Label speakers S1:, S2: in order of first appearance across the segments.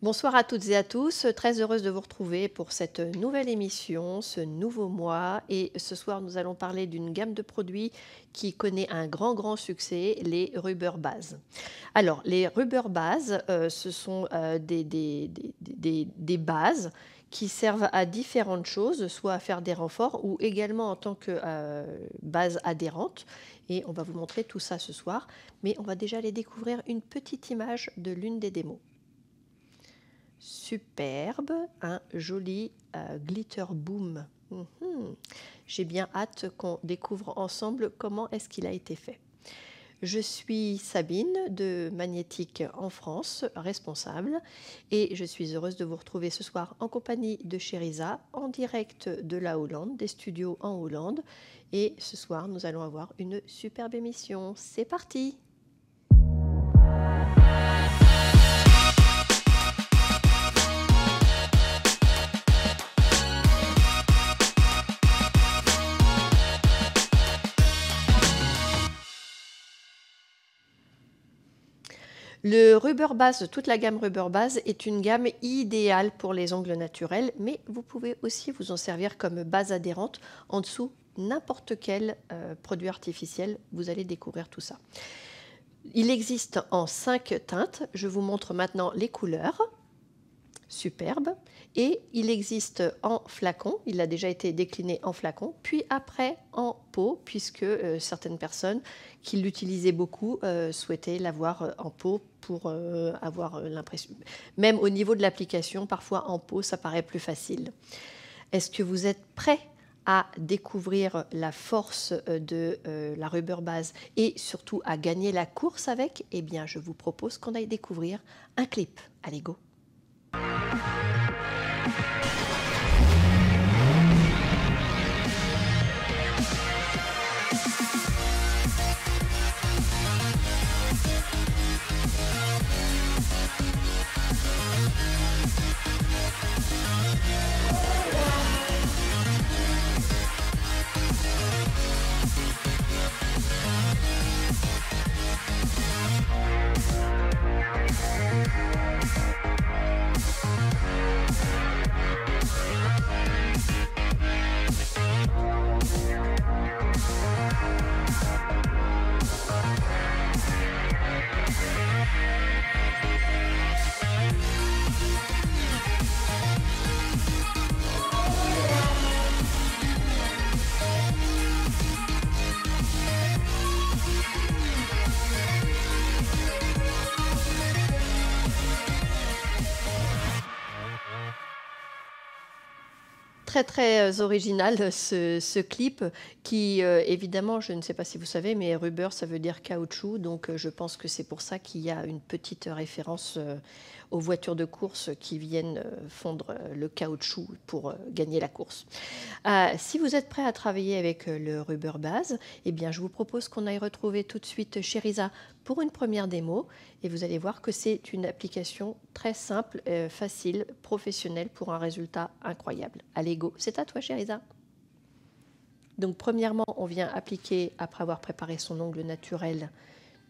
S1: Bonsoir à toutes et à tous, très heureuse de vous retrouver pour cette nouvelle émission, ce nouveau mois. Et ce soir, nous allons parler d'une gamme de produits qui connaît un grand succès, les Rubber Base. Alors, les Rubber Base, ce sont des bases qui servent à différentes choses, soit à faire des renforts ou également en tant que base adhérente. Et on va vous montrer tout ça ce soir, mais on va déjà aller découvrir une petite image de l'une des démos. Superbe, un joli glitter boom. J'ai bien hâte qu'on découvre ensemble comment est-ce qu'il a été fait. Je suis Sabine de Magnétique en France, responsable, et je suis heureuse de vous retrouver ce soir en compagnie de Chériza, en direct de la Hollande, des studios en Hollande. Et ce soir, nous allons avoir une superbe émission. C'est parti! Le Rubber Base, toute la gamme Rubber Base est une gamme idéale pour les ongles naturels, mais vous pouvez aussi vous en servir comme base adhérente en dessous n'importe quel produit artificiel. Vous allez découvrir tout ça. Il existe en 5 teintes. Je vous montre maintenant les couleurs. Superbe. Et il existe en flacon, il a déjà été décliné en flacon, puis après en pot, puisque certaines personnes qui l'utilisaient beaucoup souhaitaient l'avoir en pot pour avoir l'impression. Même au niveau de l'application, parfois en pot, ça paraît plus facile. Est-ce que vous êtes prêts à découvrir la force de la Rubber Base et surtout à gagner la course avec? Eh bien, je vous propose qu'on aille découvrir un clip. Allez, go! Très original ce clip qui évidemment, je ne sais pas si vous savez, mais rubber ça veut dire caoutchouc, donc je pense que c'est pour ça qu'il y a une petite référence aux voitures de course qui viennent fondre le caoutchouc pour gagner la course. Si vous êtes prêt à travailler avec le Rubber Base, eh bien je vous propose qu'on aille retrouver tout de suite Chériza pour une première démo et vous allez voir que c'est une application très simple, facile, professionnelle pour un résultat incroyable. Allez go, c'est à toi Chériza. Donc premièrement, on vient appliquer, après avoir préparé son ongle naturel,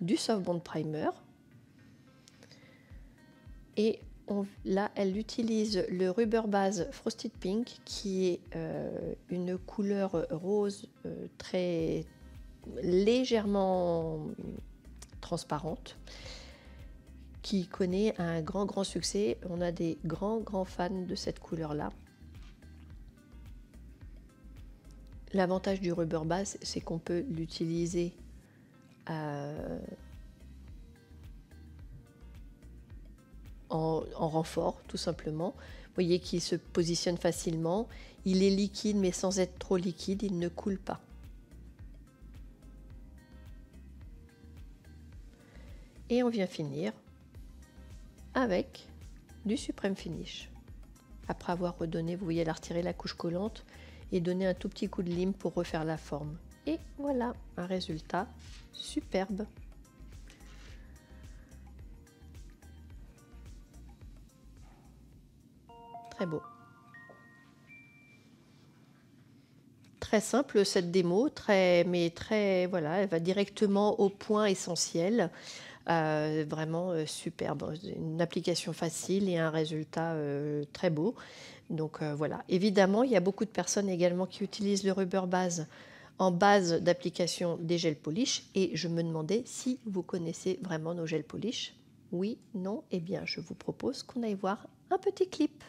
S1: du Soft Bond Primer. Et là, elle utilise le Rubber Base Frosted Pink, qui est une couleur rose très légèrement transparente, qui connaît un grand succès. On a des grands fans de cette couleur-là. L'avantage du Rubber Base, c'est qu'on peut l'utiliser en renfort, tout simplement. Vous voyez qu'il se positionne facilement. Il est liquide, mais sans être trop liquide, il ne coule pas. Et on vient finir avec du Supreme Finish. Après avoir redonné, vous voyez, elle a retiré la couche collante et donné un tout petit coup de lime pour refaire la forme. Et voilà, un résultat superbe. Très beau. Très simple cette démo, mais très voilà, elle va directement au point essentiel. Vraiment superbe. Une application facile et un résultat très beau. Donc voilà. Évidemment, il y a beaucoup de personnes également qui utilisent le Rubber Base en base d'application des gels polish. Et je me demandais si vous connaissez vraiment nos gels polish. Oui, non? Eh bien, je vous propose qu'on aille voir un petit clip.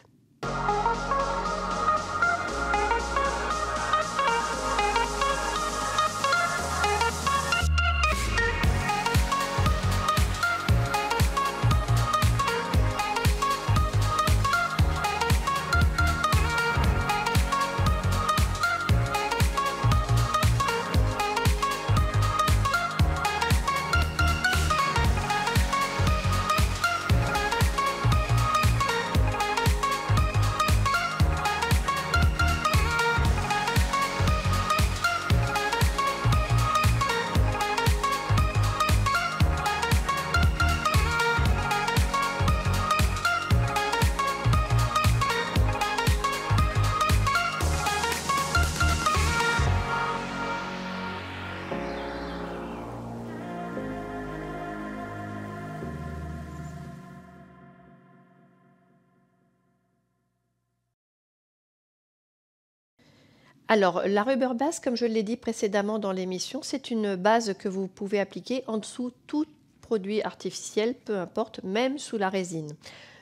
S1: Alors, la Rubber Base, comme je l'ai dit précédemment dans l'émission, c'est une base que vous pouvez appliquer en dessous tout produit artificiel, peu importe, même sous la résine.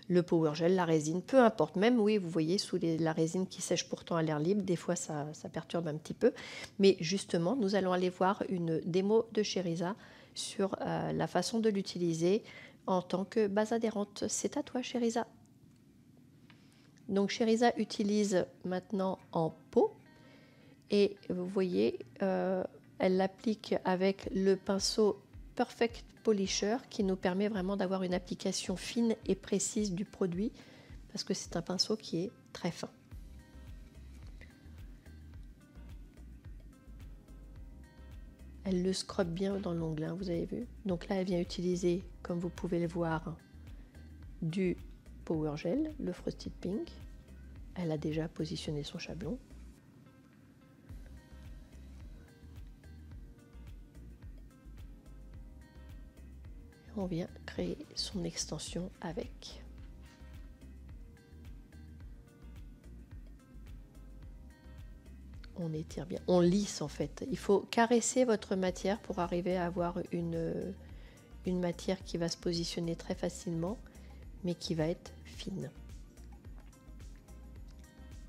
S1: Le power gel, la résine, peu importe, même, oui, vous voyez, sous la résine qui sèche pourtant à l'air libre, des fois ça perturbe un petit peu. Mais justement, nous allons aller voir une démo de Cheriza sur la façon de l'utiliser en tant que base adhérente. C'est à toi, Cheriza. Donc, Cheriza utilise maintenant en pot. Et vous voyez, elle l'applique avec le pinceau Perfect Polisher qui nous permet vraiment d'avoir une application fine et précise du produit parce que c'est un pinceau qui est très fin. Elle le scrube bien dans l'ongle, hein, vous avez vu. Donc là, elle vient utiliser, comme vous pouvez le voir, du Power Gel, le Frosted Pink. Elle a déjà positionné son chablon. On vient créer son extension avec. On étire bien, on lisse en fait. Il faut caresser votre matière pour arriver à avoir une matière qui va se positionner très facilement, mais qui va être fine.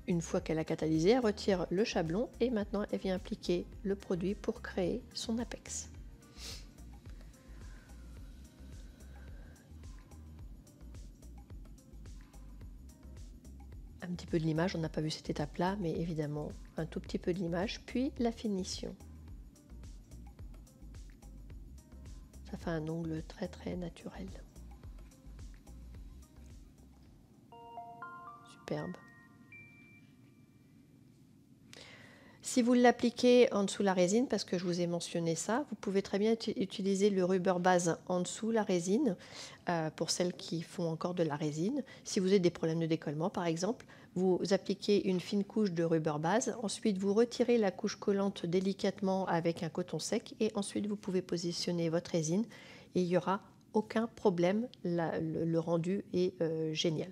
S1: Une fois qu'elle a catalysé, elle retire le chablon et maintenant elle vient appliquer le produit pour créer son apex. Un petit peu de limage, on n'a pas vu cette étape-là, mais évidemment un tout petit peu de limage, puis la finition. Ça fait un ongle très très naturel. Superbe. Si vous l'appliquez en dessous la résine, parce que je vous ai mentionné ça, vous pouvez très bien utiliser le Rubber Base en dessous la résine, pour celles qui font encore de la résine. Si vous avez des problèmes de décollement par exemple, vous appliquez une fine couche de Rubber Base, ensuite vous retirez la couche collante délicatement avec un coton sec et ensuite vous pouvez positionner votre résine et il n'y aura aucun problème, le rendu est génial.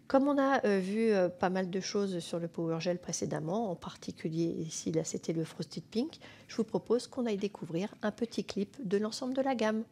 S1: Comme on a vu pas mal de choses sur le Power Gel précédemment, en particulier ici, là c'était le Frosted Pink, je vous propose qu'on aille découvrir un petit clip de l'ensemble de la gamme.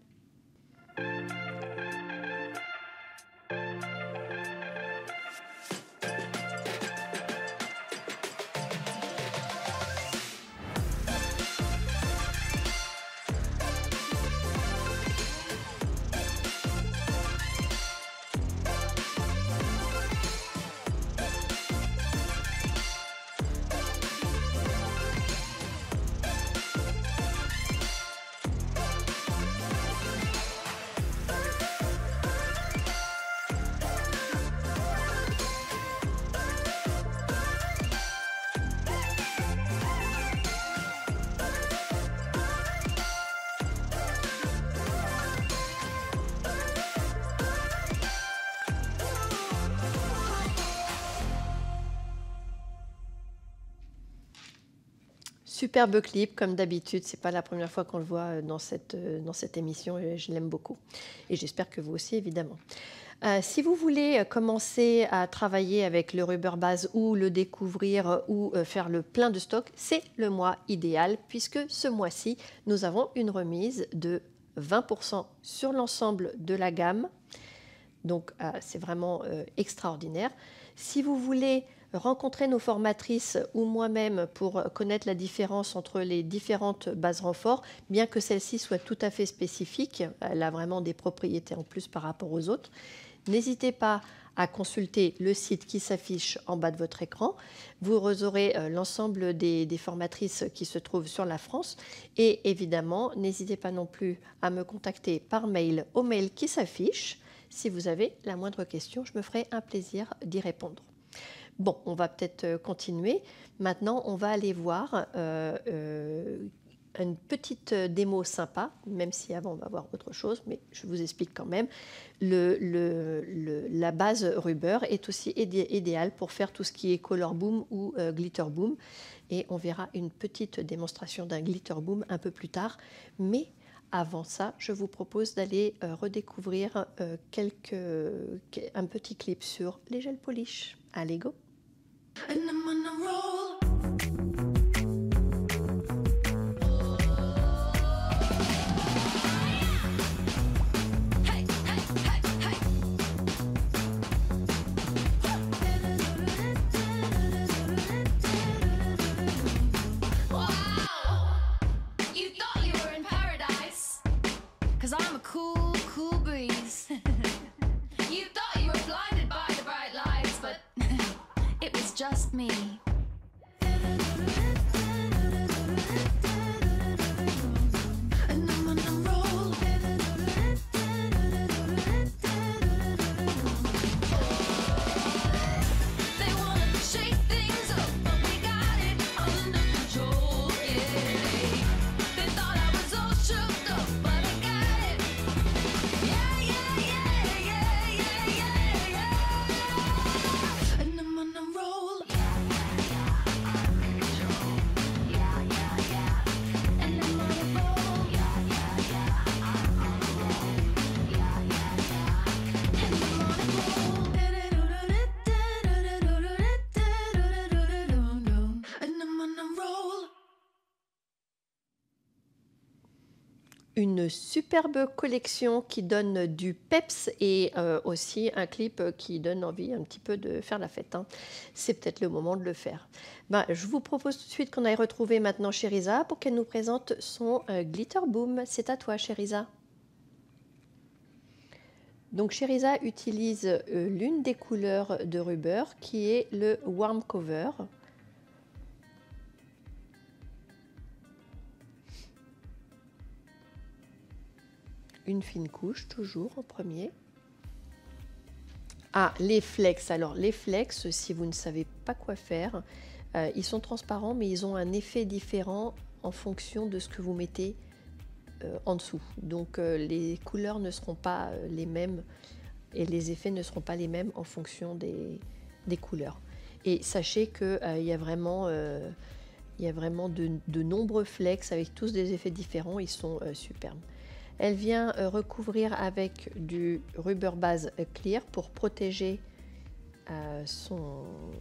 S1: Superbe clip, comme d'habitude. C'est pas la première fois qu'on le voit dans cette émission et je l'aime beaucoup. Et j'espère que vous aussi, évidemment. Si vous voulez commencer à travailler avec le Rubber Base ou le découvrir ou faire le plein de stock, c'est le mois idéal puisque ce mois-ci, nous avons une remise de 20% sur l'ensemble de la gamme. Donc, c'est vraiment extraordinaire. Si vous voulez rencontrer nos formatrices ou moi-même pour connaître la différence entre les différentes bases renforts, bien que celle-ci soit tout à fait spécifique, elle a vraiment des propriétés en plus par rapport aux autres, n'hésitez pas à consulter le site qui s'affiche en bas de votre écran. Vous aurez l'ensemble des formatrices qui se trouvent sur la France. Et évidemment, n'hésitez pas non plus à me contacter par mail au mail qui s'affiche. Si vous avez la moindre question, je me ferai un plaisir d'y répondre. Bon, on va peut-être continuer. Maintenant, on va aller voir une petite démo sympa, même si avant on va voir autre chose, mais je vous explique quand même. La base Rubber est aussi idéale pour faire tout ce qui est Color Boom ou Glitter Boom. Et on verra une petite démonstration d'un Glitter Boom un peu plus tard. Mais avant ça, je vous propose d'aller redécouvrir un petit clip sur les gels polish. Allez, go!
S2: I'm a cool, cool breeze. You thought you were blinded by the bright lights, but it was just me. And I'm on a roll. They wanna shake things up, but we got it under control, yeah. They thought I was all shook up, but I got it. Yeah, yeah, yeah, yeah, yeah, yeah, yeah. And I'm on a roll.
S1: Une superbe collection qui donne du peps et aussi un clip qui donne envie un petit peu de faire la fête. Hein. C'est peut-être le moment de le faire. Je vous propose tout de suite qu'on aille retrouver maintenant Chériza pour qu'elle nous présente son Glitter Boom. C'est à toi, Chériza. Donc Chériza utilise l'une des couleurs de Rubber qui est le Warm Cover. Une fine couche, toujours en premier. Ah, les flex. Alors, les flex, si vous ne savez pas quoi faire, ils sont transparents, mais ils ont un effet différent en fonction de ce que vous mettez en dessous. Donc, les couleurs ne seront pas les mêmes et les effets ne seront pas les mêmes en fonction des couleurs. Et sachez qu'il y a vraiment, de nombreux flex avec tous des effets différents. Ils sont superbes. Elle vient recouvrir avec du Rubber Base Clear pour protéger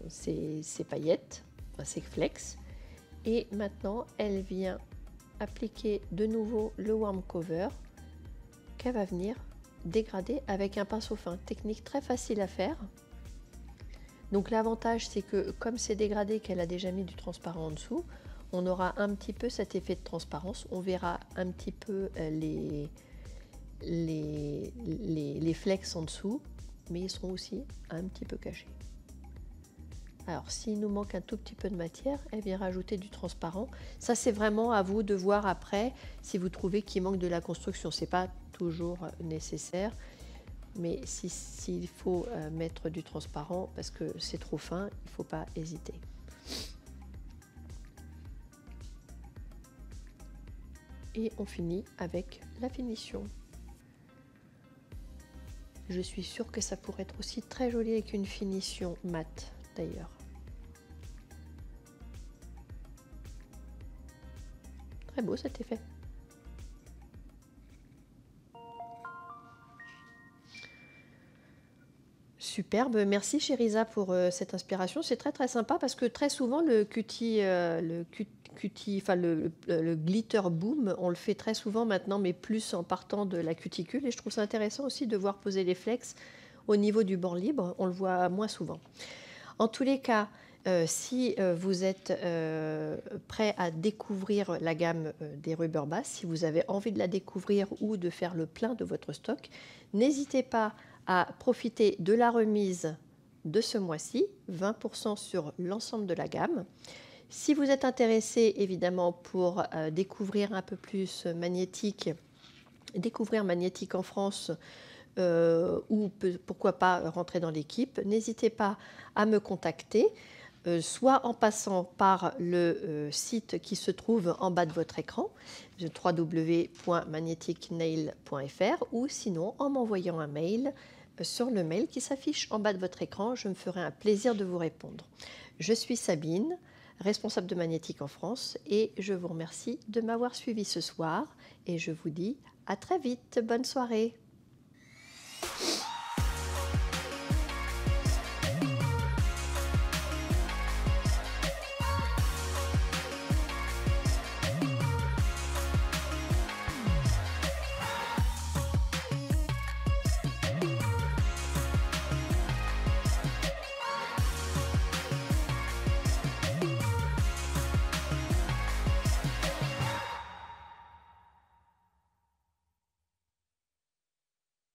S1: ses paillettes, enfin ses flex. Et maintenant, elle vient appliquer de nouveau le Warm Cover qu'elle va venir dégrader avec un pinceau fin. Technique très facile à faire. Donc l'avantage, c'est que comme c'est dégradé, qu'elle a déjà mis du transparent en dessous, on aura un petit peu cet effet de transparence. On verra un petit peu les flex en dessous, mais ils seront aussi un petit peu cachés. Alors, s'il nous manque un tout petit peu de matière, elle vient rajouter du transparent. Ça, c'est vraiment à vous de voir après si vous trouvez qu'il manque de la construction. Ce n'est pas toujours nécessaire, mais s'il faut mettre du transparent parce que c'est trop fin, il ne faut pas hésiter. Et on finit avec la finition. Je suis sûre que ça pourrait être aussi très joli avec une finition mate d'ailleurs. très beau cet effet. Superbe, merci Chérisa pour cette inspiration. C'est très très sympa parce que très souvent enfin le glitter boom, on le fait très souvent maintenant, mais plus en partant de la cuticule. Et je trouve ça intéressant aussi de voir poser les flex au niveau du bord libre. On le voit moins souvent. En tous les cas, si vous êtes prêt à découvrir la gamme des Rubber Bass, si vous avez envie de la découvrir ou de faire le plein de votre stock, n'hésitez pas à profiter de la remise de ce mois-ci, 20% sur l'ensemble de la gamme. Si vous êtes intéressé évidemment pour découvrir un peu plus Magnétique, découvrir Magnétique en France, ou pourquoi pas rentrer dans l'équipe, n'hésitez pas à me contacter, soit en passant par le site qui se trouve en bas de votre écran, www.magneticnail.fr, ou sinon en m'envoyant un mail sur le mail qui s'affiche en bas de votre écran. Je me ferai un plaisir de vous répondre. Je suis Sabine, responsable de Magnétique en France, et je vous remercie de m'avoir suivi ce soir et je vous dis à très vite. Bonne soirée.